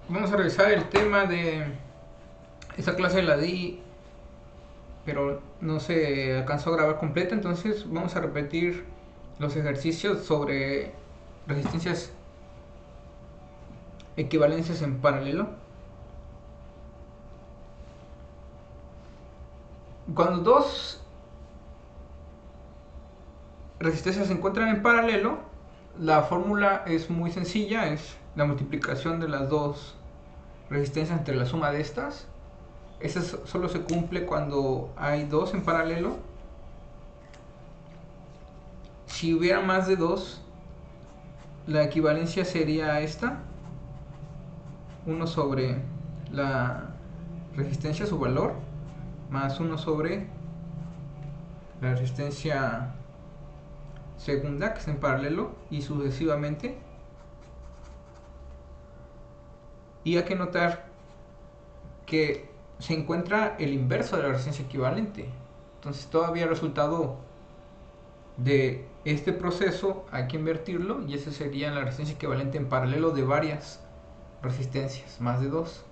Vamos a revisar el tema de esa clase la di, pero no se alcanzó a grabar completa, entonces vamos a repetir los ejercicios sobre resistencias equivalencias en paralelo. Cuando dos resistencias se encuentran en paralelo, la fórmula es muy sencilla, es la multiplicación de las dos resistencias entre la suma de estas. Esa solo se cumple cuando hay dos en paralelo. Si hubiera más de dos, la equivalencia sería esta: 1 sobre la resistencia, su valor, más 1 sobre la resistencia segunda, que está en paralelo, y sucesivamente. Y hay que notar que se encuentra el inverso de la resistencia equivalente. Entonces todavía el resultado de este proceso hay que invertirlo, y ese sería la resistencia equivalente en paralelo de varias resistencias, más de dos.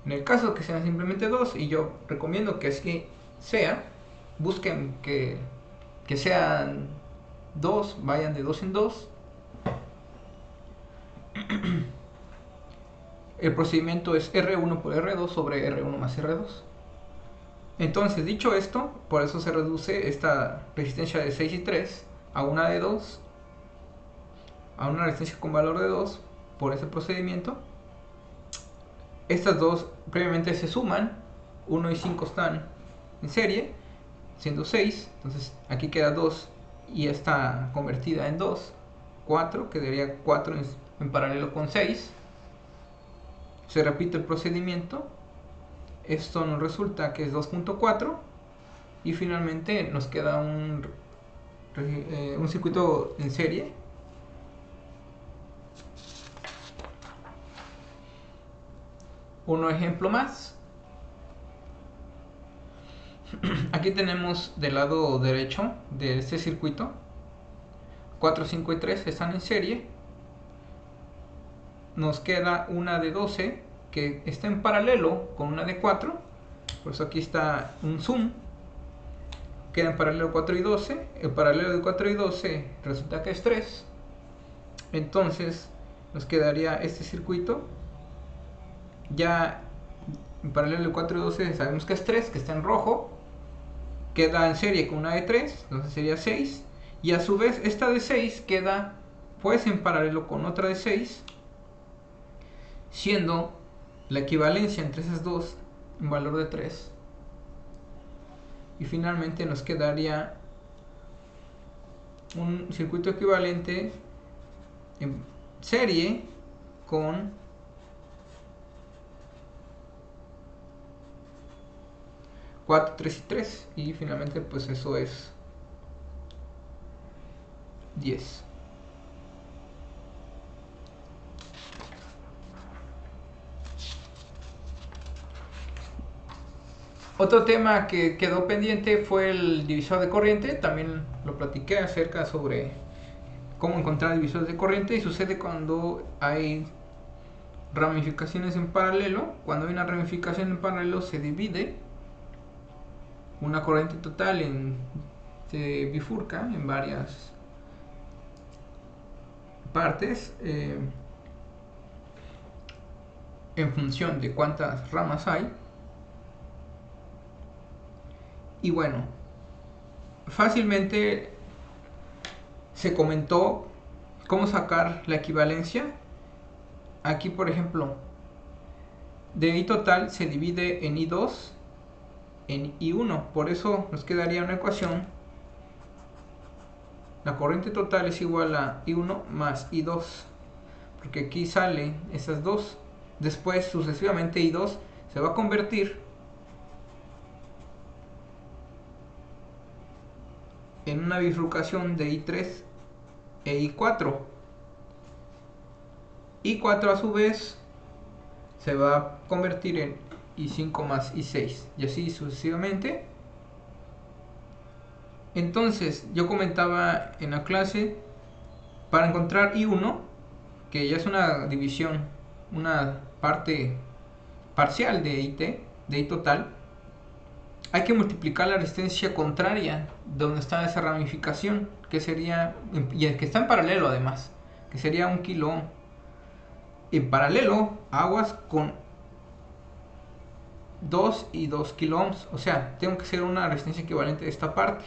En el caso que sean simplemente dos, y yo recomiendo que así sea, busquen que sean dos, vayan de dos en dos. El procedimiento es R1 por R2 sobre R1 más R2. Entonces, dicho esto, por eso se reduce esta resistencia de 6 y 3 a una de 2, a una resistencia con valor de 2 por ese procedimiento. Estas dos previamente se suman, 1 y 5 están en serie, siendo 6, entonces aquí queda 2 y está convertida en 2, 4, quedaría 4 en paralelo con 6. Se repite el procedimiento, esto nos resulta que es 2.4, y finalmente nos queda un circuito en serie. Un ejemplo más. Aquí tenemos del lado derecho de este circuito 4, 5 y 3 están en serie. Nos queda una de 12 que está en paralelo con una de 4. Por eso aquí está un zoom. Queda en paralelo 4 y 12. El paralelo de 4 y 12 resulta que es 3. Entonces nos quedaría este circuito. Ya en paralelo de 4 y 12 sabemos que es 3, que está en rojo. Queda en serie con una de 3, entonces sería 6. Y a su vez esta de 6 queda pues en paralelo con otra de 6, siendo la equivalencia entre esas dos un valor de 3. Y finalmente nos quedaría un circuito equivalente en serie con 4, 3 y 3. Y finalmente pues eso es 10. Otro tema que quedó pendiente fue el divisor de corriente. También lo platiqué acerca sobre cómo encontrar divisores de corriente, y sucede cuando hay ramificaciones en paralelo. Cuando hay una ramificación en paralelo se divide una corriente total se bifurca en varias partes en función de cuántas ramas hay. Y bueno, fácilmente se comentó cómo sacar la equivalencia. Aquí, por ejemplo, de I total se divide en I2 en I1. Por eso nos quedaría una ecuación: la corriente total es igual a I1 más I2, porque aquí salen esas dos. Después, sucesivamente, I2 se va a convertir en una bifurcación de I3 e I4. I4 a su vez se va a convertir en I5 más I6, y así sucesivamente. Entonces, yo comentaba en la clase, para encontrar I1, que ya es una división una parte parcial de I total, hay que multiplicar la resistencia contraria donde está esa ramificación, que sería, y el que está en paralelo además, que sería 1 kilo ohm. En paralelo, aguas con 2 y 2 kilo ohms, o sea, tengo que ser una resistencia equivalente de esta parte.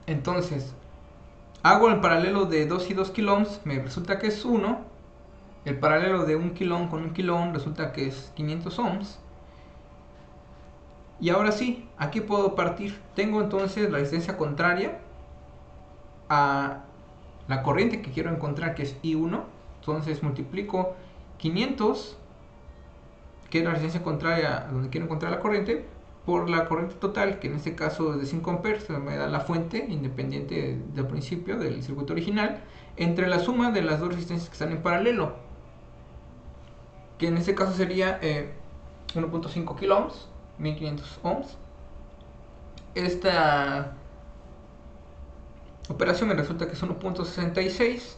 Entonces, hago el paralelo de 2 y 2 kilo ohms, me resulta que es 1. El paralelo de 1 kilo ohm con 1 kilo ohm resulta que es 500 ohms. Y ahora sí, aquí puedo partir. Tengo entonces la resistencia contraria a la corriente que quiero encontrar, que es I1. Entonces multiplico 500, que es la resistencia contraria a donde quiero encontrar la corriente, por la corriente total, que en este caso es de 5 amperes, me da la fuente independiente del principio del circuito original, entre la suma de las dos resistencias que están en paralelo, que en este caso sería 1.5 kilo ohms, 1500 ohms. Esta operación me resulta que es 1.66.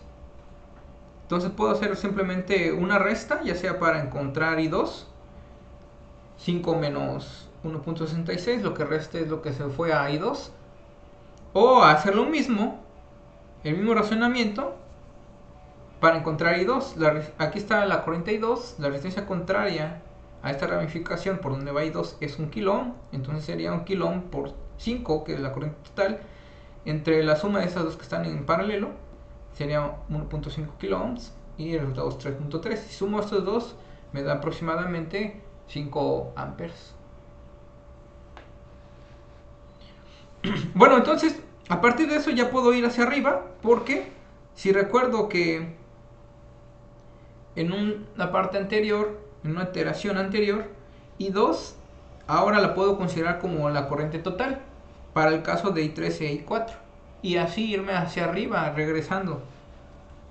Entonces puedo hacer simplemente una resta, ya sea para encontrar I2, 5 menos 1.66, lo que resta es lo que se fue a I2, o hacer lo mismo, el mismo razonamiento, para encontrar I2. Aquí está la corriente I2, la resistencia contraria a esta ramificación por donde va I2 es 1 kilo ohm, entonces sería 1 kilo ohm por 5, que es la corriente total, entre la suma de estas dos que están en paralelo, sería 1.5 kilo ohms, y el resultado es 3.3. Si sumo estos dos, me da aproximadamente 5 amperes. Bueno, entonces, a partir de eso ya puedo ir hacia arriba, porque si recuerdo que en una parte anterior, en una iteración anterior, I2 ahora la puedo considerar como la corriente total para el caso de I3 e I4, y así irme hacia arriba, regresando.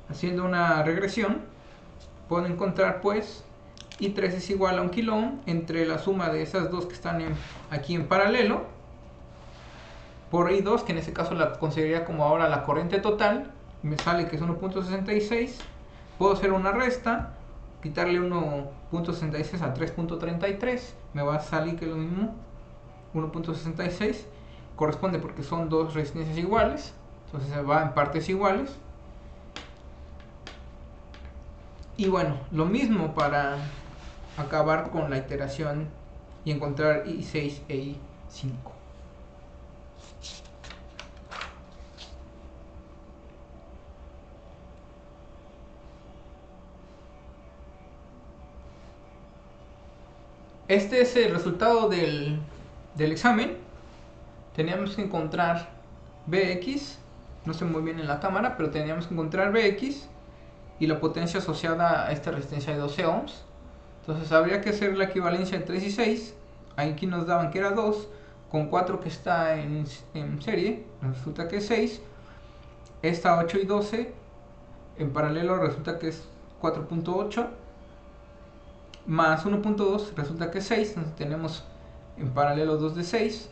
Haciendo una regresión, puedo encontrar pues I3 es igual a 1 kilo ohm entre la suma de esas dos que están aquí en paralelo, por I2, que en este caso la consideraría como ahora la corriente total, me sale que es 1.66. Puedo hacer una resta, quitarle 1.66 a 3.33, me va a salir que es lo mismo, 1.66, corresponde porque son dos resistencias iguales, entonces se va en partes iguales. Y bueno, lo mismo para acabar con la iteración y encontrar I6 e I5. Este es el resultado del examen. Teníamos que encontrar Bx, no sé muy bien en la cámara, pero teníamos que encontrar Bx y la potencia asociada a esta resistencia de 12 ohms. Entonces habría que hacer la equivalencia entre 3 y 6. Aquí nos daban que era 2, con 4 que está en serie, resulta que es 6. Esta 8 y 12 en paralelo resulta que es 4.8, más 1.2 resulta que es 6. Entonces tenemos en paralelo 2 de 6,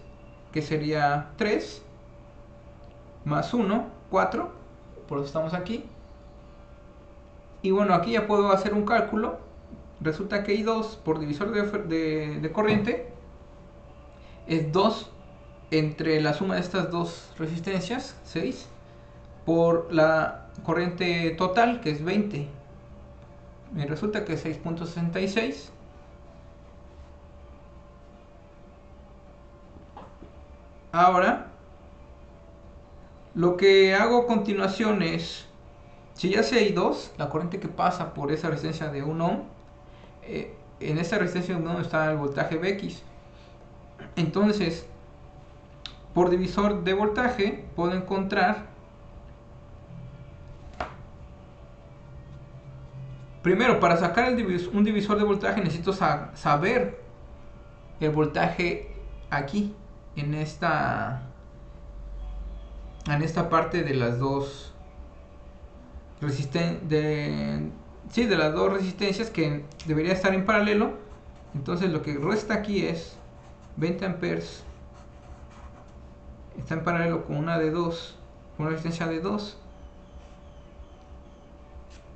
que sería 3, más 1, 4, por eso estamos aquí. Y bueno, aquí ya puedo hacer un cálculo. Resulta que I2 por divisor de corriente es 2 entre la suma de estas dos resistencias, 6, por la corriente total, que es 20. Me resulta que es 6.66. Ahora, lo que hago a continuación es, si ya sé I2, la corriente que pasa por esa resistencia de 1 ohm, en esta resistencia de 1 ohm está el voltaje Vx. Entonces, por divisor de voltaje, puedo encontrar, primero, para sacar un divisor de voltaje necesito saber el voltaje aquí, en esta parte de las dos de las dos resistencias que debería estar en paralelo. Entonces lo que resta aquí es 20 amperes, está en paralelo con una de 2, con una resistencia de 2,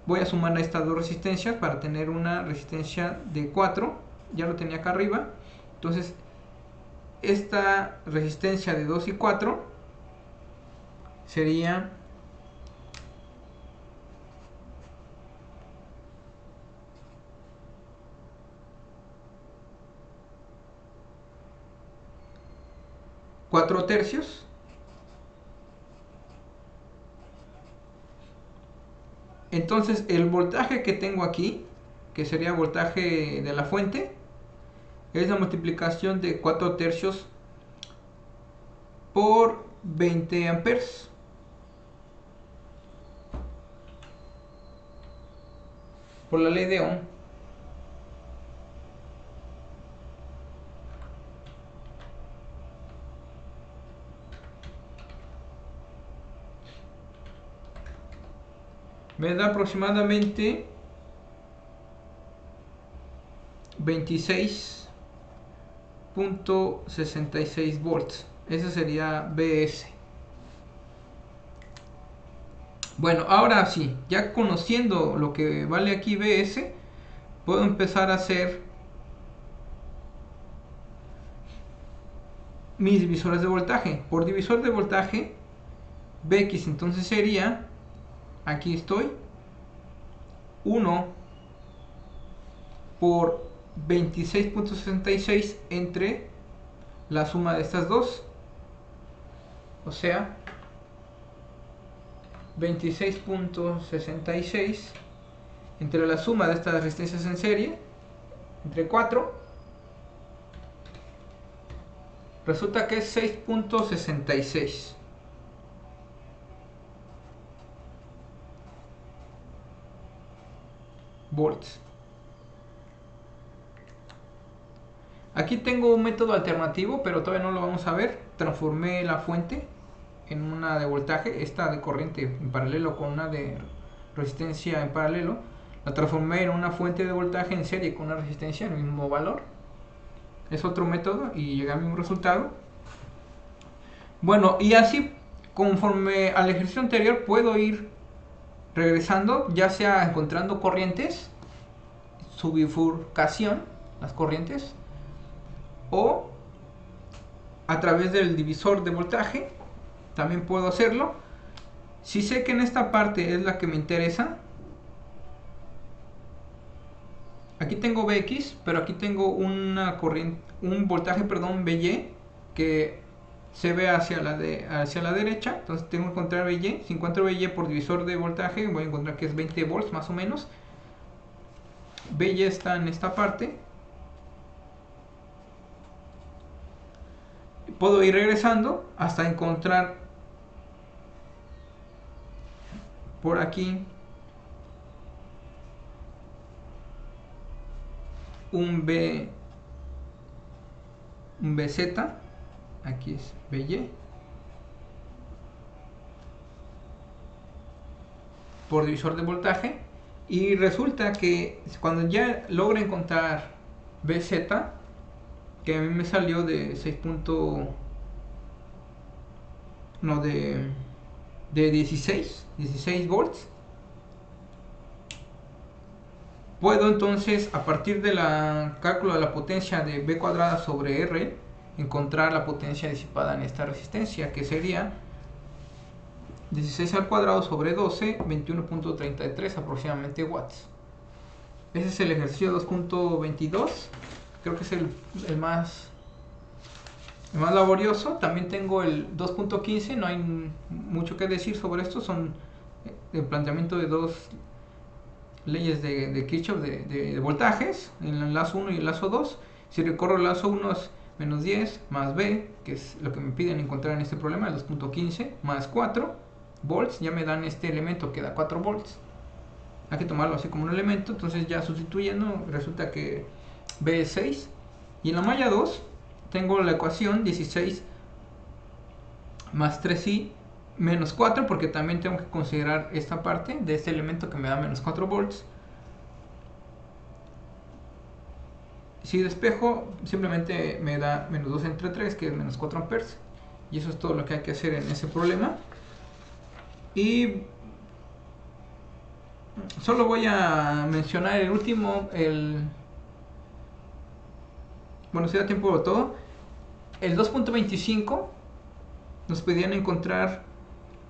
voy a sumar a estas dos resistencias para tener una resistencia de 4. Ya lo tenía acá arriba. Entonces, esta resistencia de 2 y 4 sería cuatro tercios. Entonces el voltaje que tengo aquí, que sería voltaje de la fuente, es la multiplicación de 4 tercios por 20 amperes. Por la ley de Ohm. Me da aproximadamente 26.66 volts. Ese sería BS. Bueno, ahora sí, ya conociendo lo que vale aquí BS, puedo empezar a hacer mis divisores de voltaje. Por divisor de voltaje, Bx entonces sería, aquí estoy, 1 por 26.66 entre la suma de estas dos, o sea 26.66 entre la suma de estas resistencias en serie, entre 4, resulta que es 6.66 volts. Aquí tengo un método alternativo, pero todavía no lo vamos a ver. Transformé la fuente en una de voltaje, esta de corriente en paralelo con una de resistencia en paralelo. La transformé en una fuente de voltaje en serie con una resistencia en el mismo valor. Es otro método y llegué al mismo resultado. Bueno, y así conforme al ejercicio anterior puedo ir regresando, ya sea encontrando corrientes, su bifurcación, las corrientes, o a través del divisor de voltaje, también puedo hacerlo. Si sé que en esta parte es la que me interesa, aquí tengo Bx, pero aquí tengo una corriente, un voltaje, perdón, By, que se ve hacia la derecha. Entonces tengo que encontrar By. Si encuentro By por divisor de voltaje, voy a encontrar que es 20 volts más o menos. By está en esta parte. Puedo ir regresando hasta encontrar por aquí un BZ. Aquí es By por divisor de voltaje, y resulta que cuando ya logro encontrar BZ, que a mí me salió de 6. No, de 16 volts, puedo entonces, a partir de la cálculo de la potencia de B cuadrada sobre R, encontrar la potencia disipada en esta resistencia, que sería 16 al cuadrado sobre 12, 21.33 aproximadamente watts. Ese es el ejercicio 2.22. Creo que es el más laborioso. También tengo el 2.15. No hay mucho que decir sobre esto. Son el planteamiento de dos leyes de Kirchhoff de voltajes, en el lazo 1 y el lazo 2. Si recorro el lazo 1 es menos 10 más B, que es lo que me piden encontrar en este problema, el 2.15, más 4 volts, ya me dan este elemento que da 4 volts. Hay que tomarlo así como un elemento. Entonces ya sustituyendo, resulta que B es 6. Y en la malla 2 tengo la ecuación 16 más 3i menos 4, porque también tengo que considerar esta parte de este elemento que me da menos 4 volts. Si despejo, simplemente me da menos 2 entre 3, que es menos 4 amperes. Y eso es todo lo que hay que hacer en ese problema. Y Solo voy a mencionar el último, bueno, si da tiempo de todo. El 2.25 nos pedían encontrar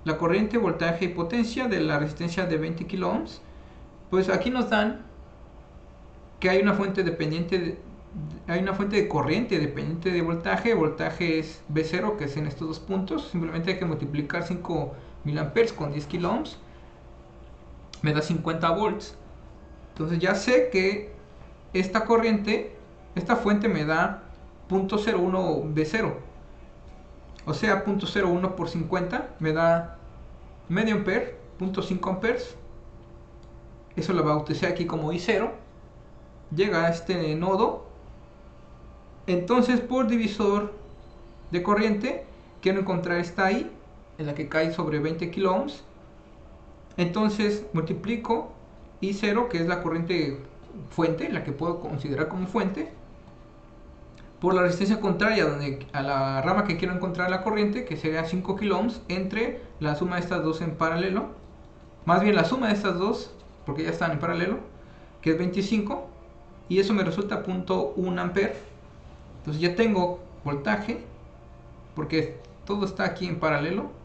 la corriente, voltaje y potencia de la resistencia de 20 kilo ohms. Pues aquí nos dan que hay una fuente dependiente hay una fuente de corriente dependiente de voltaje. Voltaje es V0, que es en estos dos puntos. Simplemente hay que multiplicar 5 mA con 10 kilo ohms, me da 50 volts. Entonces ya sé que esta corriente, esta fuente me da 0.01 V0. O sea, 0.01 por 50 me da medio ampere, 0.5 amperes. Eso lo bauticé aquí como I0. Llega a este nodo. Entonces, por divisor de corriente, quiero encontrar esta I, en la que cae sobre 20 kilo ohms. Entonces multiplico I0, que es la corriente fuente, la que puedo considerar como fuente, por la resistencia contraria a la rama que quiero encontrar la corriente, que sería 5 kilo ohms, entre la suma de estas dos en paralelo. Más bien la suma de estas dos, porque ya están en paralelo, que es 25, y eso me resulta 0.1 ampere. Entonces ya tengo voltaje, porque todo está aquí en paralelo.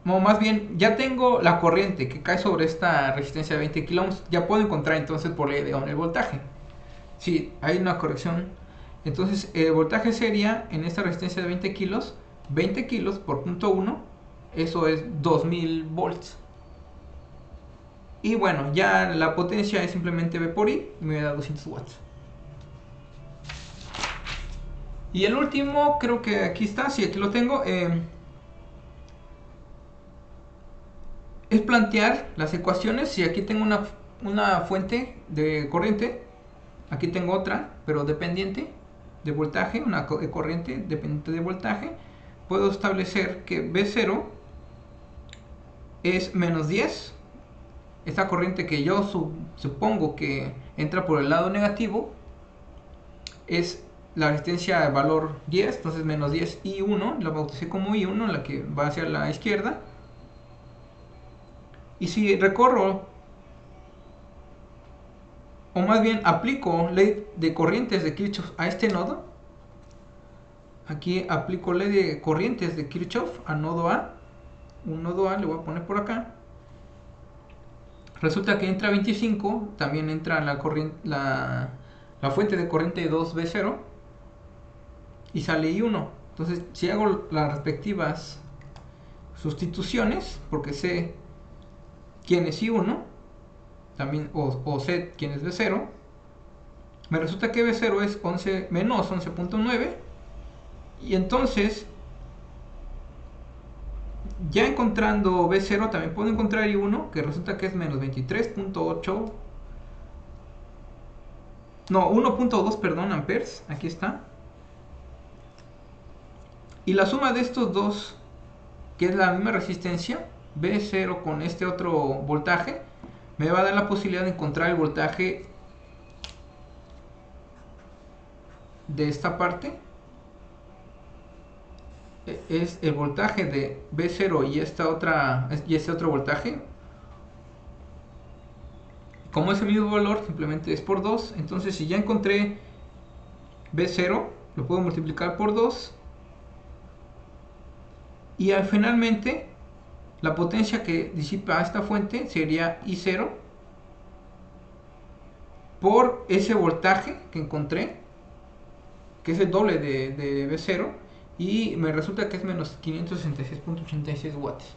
No, más bien, ya tengo la corriente que cae sobre esta resistencia de 20 kilo ohms. Ya puedo encontrar entonces por ley de Ohm el voltaje. Sí, hay una corrección. Entonces el voltaje sería en esta resistencia de 20 kilos, 20 kilos por 0.1, eso es 2000 volts. Y bueno, ya la potencia es simplemente V por I, y me da 200 watts. Y el último, creo que aquí está, sí, aquí lo tengo. Es plantear las ecuaciones. Si aquí tengo una fuente de corriente, aquí tengo otra, pero dependiente de voltaje, una corriente dependiente de voltaje, puedo establecer que V0 es menos 10. Esta corriente que yo supongo que entra por el lado negativo es la resistencia de valor 10, entonces menos 10 I1, la bauticé como I1, la que va hacia la izquierda. Y si recorro, o más bien aplico ley de corrientes de Kirchhoff a este nodo, aquí aplico ley de corrientes de Kirchhoff a nodo A, un nodo A le voy a poner por acá. Resulta que entra 25, también entra la fuente de corriente 2V0 y sale I1. Entonces, si hago las respectivas sustituciones, porque sé quién es I1, también, o sé quién es V0, me resulta que V0 es menos 11.9, y entonces, ya encontrando V0, también puedo encontrar I1, que resulta que es menos 23.8, no, 1.2, perdón, amperes, aquí está. Y la suma de estos dos, que es la misma resistencia, V0 con este otro voltaje, me va a dar la posibilidad de encontrar el voltaje de esta parte. Es el voltaje de V0 y este otro voltaje. Como es el mismo valor, simplemente es por 2. Entonces, si ya encontré V0, lo puedo multiplicar por 2. Y finalmente, la potencia que disipa esta fuente sería I0 por ese voltaje que encontré, que es el doble de V0, y me resulta que es menos 566.86 watts.